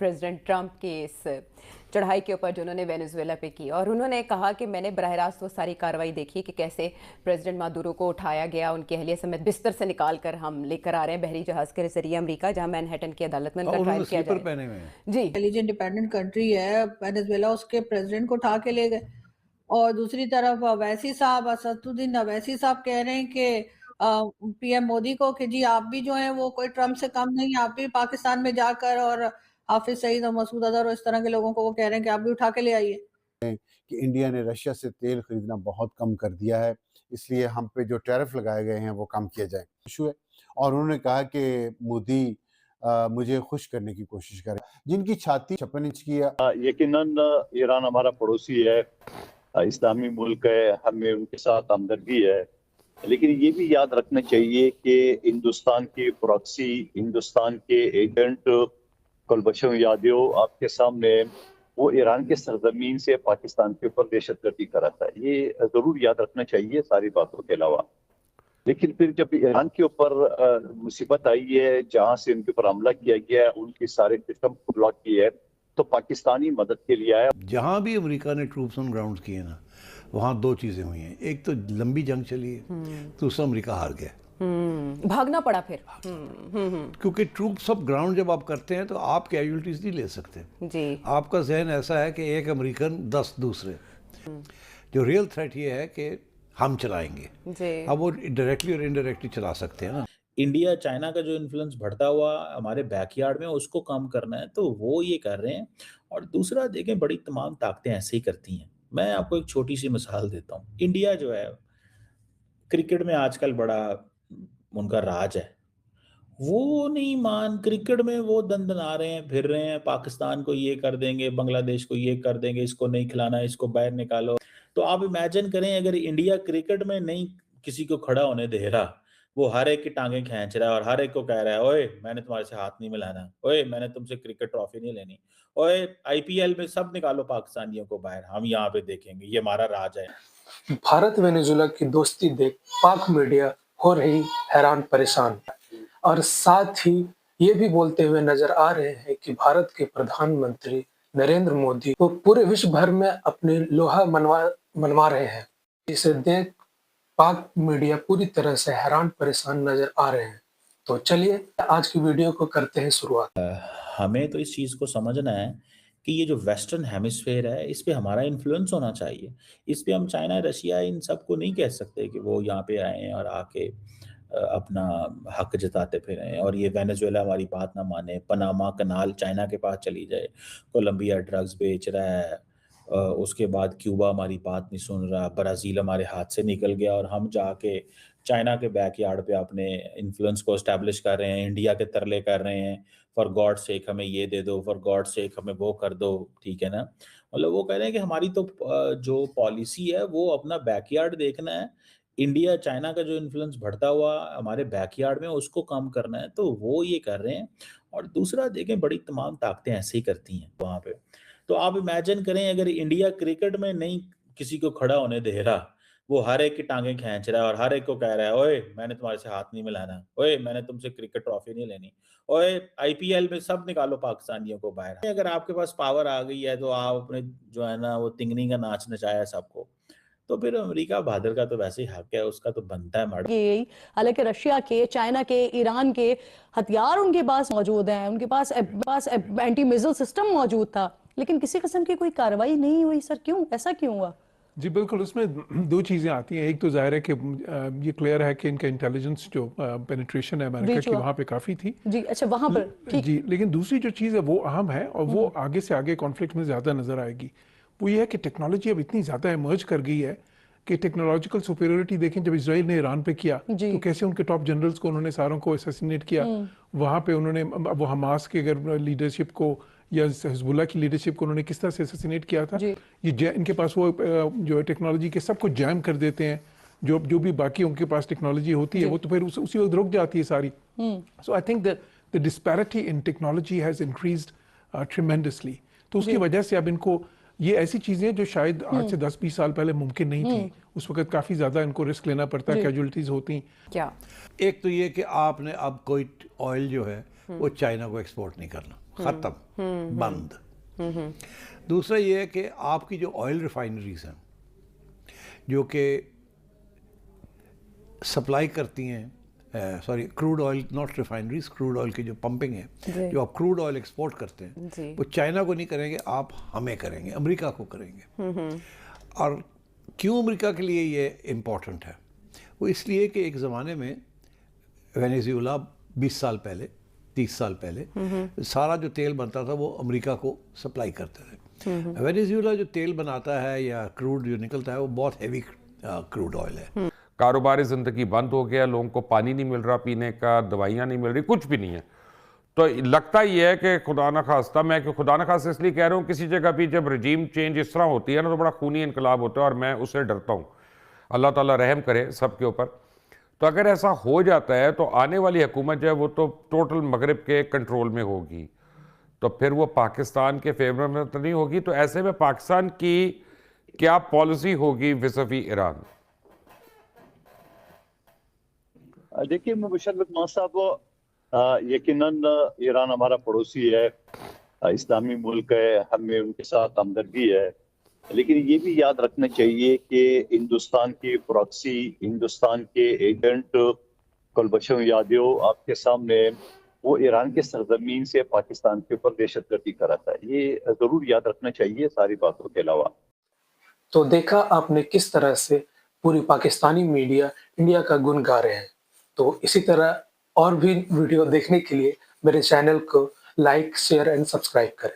President Trump की इस चढ़ाई के ऊपर जो उन्होंने वेनेजुएला पे की, और उन्होंने कहा कि मैंने बराह रास्त वो सारी कार्रवाई देखी कि कैसे प्रेसिडेंट मादुरो को उठाया गया, उनकी अहलिया समेत बिस्तर से निकाल कर हम लेकर आ रहे हैं बहरी जहाज के जरिए अमेरिका, जहां मैनहट्टन की अदालत में उनका ट्रायल किया जाए। जी, इंडिपेंडेंट कंट्री है वेनेजुएला, उसके प्रेसिडेंट को उठा के ले गए। और दूसरी तरफ अवैसी साहब, असदुद्दीन अवैसी साहब कह रहे हैं कि पीएम मोदी को कि जी आप भी जो हैं वो कोई ट्रम्प से कम नहीं, आप भी पाकिस्तान में जाकर, और हाफिज सईद और मसूद अजहर और इस तरह के लोगों को वो कह रहे हैं कि आप भी उठा के ले आइए। कि इंडिया ने रशिया से तेल खरीदना बहुत कम कर दिया है, इसलिए हम पे जो टैरिफ लगाए गए हैं वो कम किए जाए इशू है। और उन्होंने कहा कि मोदी मुझे खुश करने की कोशिश करे, जिनकी छाती 56 इंच की है। यकीनन ईरान हमारा पड़ोसी है, इस्लामी मुल्क है, हमें उनके साथ हमदर्दी है, लेकिन ये भी याद रखना चाहिए कि हिंदुस्तान के प्रॉक्सी, हिंदुस्तान के एजेंट कुलभूषण यादव आपके सामने वो ईरान के सरजमीन से पाकिस्तान के ऊपर दहशतगर्दी कर रहा था। ये जरूर याद रखना चाहिए सारी बातों के अलावा। लेकिन फिर जब ईरान के ऊपर मुसीबत आई है, जहां से उनके ऊपर हमला किया गया है, उनके सारे सिस्टम को ब्लॉक किया है, तो पाकिस्तानी मदद के लिए आया। जहां भी अमेरिका ने ट्रूप्स ऑन ग्राउंड किए ना, वहां दो चीजें हुई हैं। एक तो लंबी जंग चली है, दूसरा अमेरिका हार गया, भागना पड़ा फिर। क्योंकि ट्रूप्स ऑफ ग्राउंड जब आप करते हैं तो आप कैजुअलिटीज नहीं ले सकते जी। आपका जहन ऐसा है कि एक अमेरिकन 10 दूसरे। जो रियल थ्रेट ये है कि हम चलाएंगे जी। अब वो डायरेक्टली और इनडायरेक्टली चला सकते हैं ना। इंडिया चाइना का जो इन्फ्लुएंस बढ़ता हुआ हमारे बैकयार्ड में, उसको कम करना है, तो वो ये कर रहे हैं। और दूसरा देखें, बड़ी तमाम ताकतें ऐसे ही करती हैं। मैं आपको एक छोटी सी मिसाल देता हूँ। इंडिया जो है क्रिकेट में आजकल बड़ा उनका राज है। वो नहीं मान, क्रिकेट में वो दंदना रहे हैं, फिर रहे हैं, पाकिस्तान को ये कर देंगे, बांग्लादेश को ये कर देंगे, इसको नहीं खिलाना, इसको बाहर निकालो। तो आप इमेजिन करें, अगर इंडिया क्रिकेट में नहीं किसी को खड़ा होने दे रहा, वो हर एक की टांगे खींच रहा है और हर एक को कह रहा है, ओए मैंने तुम्हारे से हाथ नहीं मिलाना, ओए मैंने तुमसे क्रिकेट ट्रॉफी नहीं लेनी, ओए आईपीएल में सब निकालो पाकिस्तानियों को बाहर, हम यहाँ पे देखेंगे, ये हमारा राज है। भारत वेनेजुएला की दोस्ती देख पाक मीडिया हो रही हैरान परेशान, और साथ ही ये भी बोलते हुए नजर आ रहे हैं कि भारत के प्रधानमंत्री नरेंद्र मोदी वो पूरे विश्व भर में अपने लोहा मनवा रहे हैं। इसे देख पाक मीडिया पूरी तरह से हैरान परेशान नजर आ रहे हैं। तो चलिए आज की वीडियो को करते हैं शुरुआत। हमें तो इस चीज़ को समझना है कि ये जो वेस्टर्न हेमिस्फेयर है, इस पे हमारा इन्फ्लुएंस होना चाहिए। इस पे हम चाइना, रशिया, इन सब को नहीं कह सकते कि वो यहाँ पे आए और आके अपना हक जताते फिरें और ये वेनेजुएला हमारी बात ना माने, पनामा कनाल चाइना के पास चली जाए, कोलंबिया ड्रग्स बेच रहा है, उसके बाद क्यूबा हमारी बात नहीं सुन रहा, ब्राज़ील हमारे हाथ से निकल गया और हम जाके चाइना के बैकयार्ड पे अपने इन्फ्लुएंस को एस्टैब्लिश कर रहे हैं, इंडिया के तरले कर रहे हैं, फॉर गॉड सेक हमें ये दे दो, फॉर गॉड सेक हमें वो कर दो, ठीक है ना। मतलब वो कह रहे हैं कि हमारी तो जो पॉलिसी है वो अपना बैकयार्ड देखना है, इंडिया चाइना का जो इन्फ्लुएंस बढ़ता हुआ हमारे बैकयार्ड में उसको कम करना है, तो वो ये कर रहे हैं। और दूसरा देखें, बड़ी तमाम ताकतें ऐसे ही करती हैं वहाँ पे। तो आप इमेजिन करें, अगर इंडिया क्रिकेट में नहीं किसी को खड़ा होने दे रहा, वो हर एक की टांगे खींच रहा है और हर एक को कह रहा है, ओए मैंने तुम्हारे से हाथ नहीं मिलाना, ओए मैंने तुमसे क्रिकेट ट्रॉफी नहीं लेनी, ओए आईपीएल में सब निकालो पाकिस्तानियों को बाहर। अगर आपके पास पावर आ गई है तो आप अपने जो है ना वो तिंगनी का नाच नचाया सबको, तो फिर अमेरिका बहादुर का तो वैसे ही हक है, उसका तो बनता है मार। यही, हालांकि रशिया के, चाइना के, ईरान के हथियार उनके पास मौजूद हैं, उनके पास एंटी मिसाइल सिस्टम मौजूद था, लेकिन किसी किस्म की कोई कार्रवाई नहीं हुई। सर क्यों, ऐसा क्यों हुआ? जी बिल्कुल, उसमें दो चीज़ें आती हैं। एक तो जाहिर है कि ये क्लियर है कि इनका इंटेलिजेंस जो पेनिट्रेशन है अमेरिका की वहाँ पे काफ़ी थी जी। अच्छा, वहाँ पर जी। लेकिन दूसरी जो चीज़ है वो अहम है और वो आगे से आगे कॉन्फ्लिक्ट में ज़्यादा नज़र आएगी। वो ये है कि टेक्नोलॉजी अब इतनी ज़्यादा इमर्ज कर गई है कि टेक्नोलॉजिकल सुपीरियरिटी देखें, जब इजराइल ने ईरान पे किया तो कैसे उनके टॉप जनरल्स को उन्होंने सारों को असैसिनेट किया। वहाँ पे उन्होंने वो हमास के अगर लीडरशिप को या हिजबुल्लाह की लीडरशिप को उन्होंने किस तरह से असैसिनेट किया था। ये इनके पास वो जो टेक्नोलॉजी के सबको जैम कर देते हैं। जो भी बाकी उनके पास टेक्नोलॉजी होती है वो तो फिर उसी वक्त रुक जाती है सारी। So I think the disparity in technology has increased tremendously. तो उसकी वजह से अब इनको ये ऐसी चीज़ें जो शायद आज से 10-20 साल पहले मुमकिन नहीं थी, उस वक्त काफ़ी ज़्यादा इनको रिस्क लेना पड़ता है, कैजुअलिटीज़ होती। क्या एक तो ये कि आपने अब कोई ऑयल जो है वो चाइना को एक्सपोर्ट नहीं करना, ख़त्म, बंद। दूसरा ये है कि आपकी जो ऑयल रिफाइनरीज हैं जो कि सप्लाई करती हैं, sorry crude oil, not refineries, crude oil की जो पंपिंग है, जो आप क्रूड ऑयल एक्सपोर्ट करते हैं, वो चाइना को नहीं करेंगे, आप हमें करेंगे, अमेरिका को करेंगे। और क्यों अमेरिका के लिए ये इम्पोर्टेंट है? वो इसलिए कि एक ज़माने में वेनेजुएला 20 साल पहले, 30 साल पहले सारा जो तेल बनता था वो अमेरिका को सप्लाई करते थे। वेनेजुएला जो तेल बनाता है या क्रूड जो निकलता है वो बहुत हैवी क्रूड ऑयल है। कारोबारी ज़िंदगी बंद हो गया, लोगों को पानी नहीं मिल रहा पीने का, दवाइयाँ नहीं मिल रही, कुछ भी नहीं है। तो लगता ही है कि खुदा न खास्ता, मैं खुदा न खास्ता इसलिए कह रहा हूँ, किसी जगह भी जब रजीम चेंज इस तरह होती है ना तो बड़ा खूनी इनकलाब होता है और मैं उससे डरता हूँ। अल्लाह ताला रहम करे सब के ऊपर। तो अगर ऐसा हो जाता है तो आने वाली हुकूमत जो है वो तो टोटल मगरिब के कंट्रोल में होगी, तो फिर वो पाकिस्तान के फेवर में तो नहीं होगी। तो ऐसे में पाकिस्तान की क्या पॉलिसी होगी विज़-वी ईरान? देखिए मुबशर लुकमान साहब, यकीनन ईरान हमारा पड़ोसी है, इस्लामी मुल्क है, हमें उनके साथ हमदर्दी है, लेकिन ये भी याद रखना चाहिए कि हिंदुस्तान के प्रॉक्सी, हिंदुस्तान के एजेंट कुलभूषण यादव आपके सामने वो ईरान के सरजमीन से पाकिस्तान के ऊपर दहशतगर्दी कर रहा था। ये जरूर याद रखना चाहिए सारी बातों के अलावा। तो देखा आपने किस तरह से पूरी पाकिस्तानी मीडिया इंडिया का गुण गा रहे हैं। तो इसी तरह और भी वीडियो देखने के लिए मेरे चैनल को लाइक, शेयर एंड सब्सक्राइब करें।